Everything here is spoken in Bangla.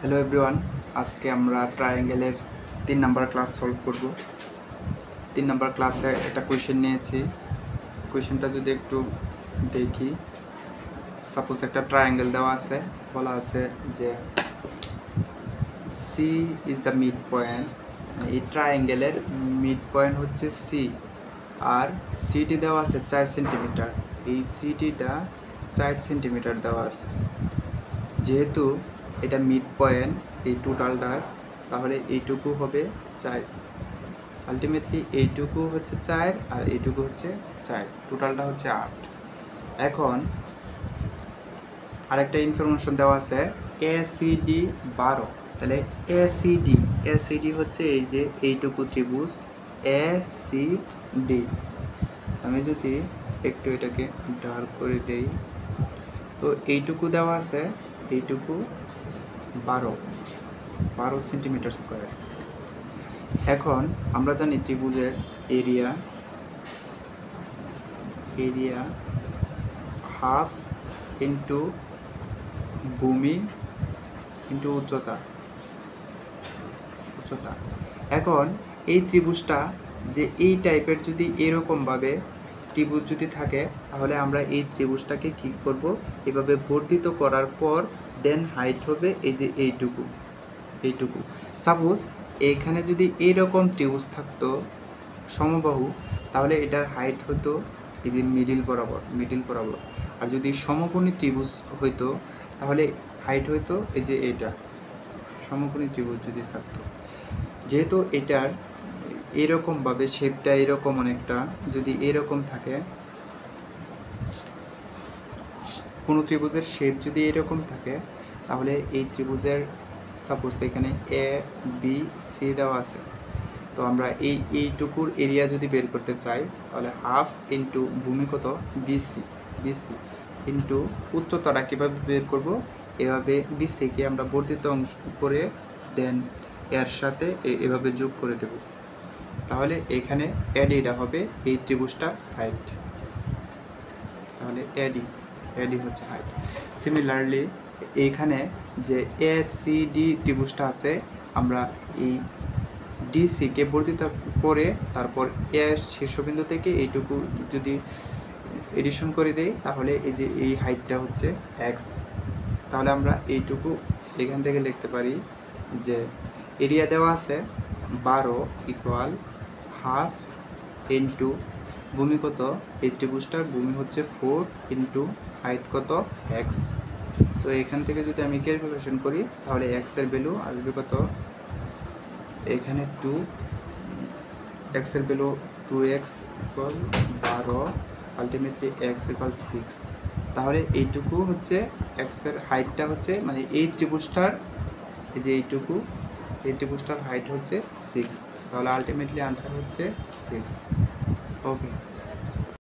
হ্যালো এভরিওয়ান, আজকে আমরা ট্রায়াঙ্গেলের 3 নাম্বার ক্লাস সলভ করব। 3 নাম্বার ক্লাসে একটা কোয়েশ্চেন নিয়েছি। কোয়েশ্চেনটা যদি একটু দেখি, সাপোজ একটা ট্রায়াঙ্গেল দেওয়া আছে, বলা আছে যে C is the mid point. এই ট্রায়াঙ্গেলের মিড পয়েন্ট হচ্ছে সি, আর সিটি দেওয়া আছে 4 সেন্টিমিটার। এই সিটিটা 4 সেন্টিমিটার দেওয়া আছে। যেহেতু এটা মিড পয়েন্ট এই টোটালটার, তাহলে এইটুকু হবে 4। আলটিমেটলি এইটুকু হচ্ছে 4 আর এইটুকু হচ্ছে 4, টোটালটা হচ্ছে 8। এখন আরেকটা ইনফরমেশন দেওয়া আছে এসিডি 12। তাহলে এসিডি হচ্ছে এই যে এইটুকু ত্রিভুজ এসিডি। আমি যদি একটু এটাকে ডার্ক করে দেই, তো এইটুকু দেওয়া আছে, এইটুকু 12 সেন্টিমিটার স্কোয়ার। এখন আমরা জানি ত্রিভুজের এরিয়া হাফ ইন্টু ভূমি ইন্টু উচ্চতা। এখন এই ত্রিভুজটা যে এই টাইপের যদি এরকমভাবে ত্রিভুজ যদি থাকে, তাহলে আমরা এই ত্রিভুজটাকে কী করব, এভাবে বর্ধিত করার পর দেন হাইট হবে এই যে এইটুকু। সাপোজ এইখানে যদি এইরকম ত্রিভুজ থাকতো সমবাহু, তাহলে এটার হাইট হতো এই যে মিডিল বরাবর। আর যদি সমকোণী ত্রিভুজ হইতো, তাহলে হাইট হইতো এই যে এটা। সমকোণী ত্রিভুজ যদি থাকতো, যেহেতু এটার এরকমভাবে শেপটা এরকম অনেকটা, যদি এরকম থাকে, কোনো ত্রিভুজের শেপ যদি এরকম থাকে, তাহলে এই ত্রিভুজের সাপোজ এখানে এ বি সি দেওয়া আছে, তো আমরা এইটুকুর এরিয়া যদি বের করতে চাই, তাহলে হাফ ইন্টু ভূমি কত বিসি ইন্টু উচ্চতাটা কীভাবে বের করব, এভাবে বিসিকে আমরা বর্ধিত অংশ করে দেন এর সাথে এভাবে যোগ করে দেব। তাহলে এখানে এডিটা হবে এই ত্রিভুজটার হাইট। তাহলে এডি হচ্ছে হাইট। সিমিলারলি এইখানে যে এসিডি ত্রিভুজটা আছে, আমরা এই ডিসিকে বর্ধিত করে তারপর এ শীর্ষবিন্দু থেকে এইটুকু যদি এডিশন করে দেই, তাহলে এই যে এই হাইটটা হচ্ছে এক্স। তাহলে আমরা এইটুকু এখান থেকে লিখতে পারি যে এরিয়া দেওয়া আছে 12 ইকুয়াল হাফ ইন্টু ভূমি কত, এই ত্রিভুজটার ভূমি হচ্ছে 4 ইন্টু হাইট কত এক্স। তো এখান থেকে যদি আমি ক্যালকুলেশন করি, তাহলে এক্সের ভ্যালু আসবে কত, এখানে 2, এক্সের value 2x equal 12, ultimately x equal 6। তাহলে এইটুকু হচ্ছে এক্সের হাইটটা হচ্ছে, মানে এই ত্রিভুজটার এই যে এইটুকু, এই ত্রিভুজটার হাইট হচ্ছে 6। তাহলে আলটিমেটলি আনসার হচ্ছে 6। ওকে।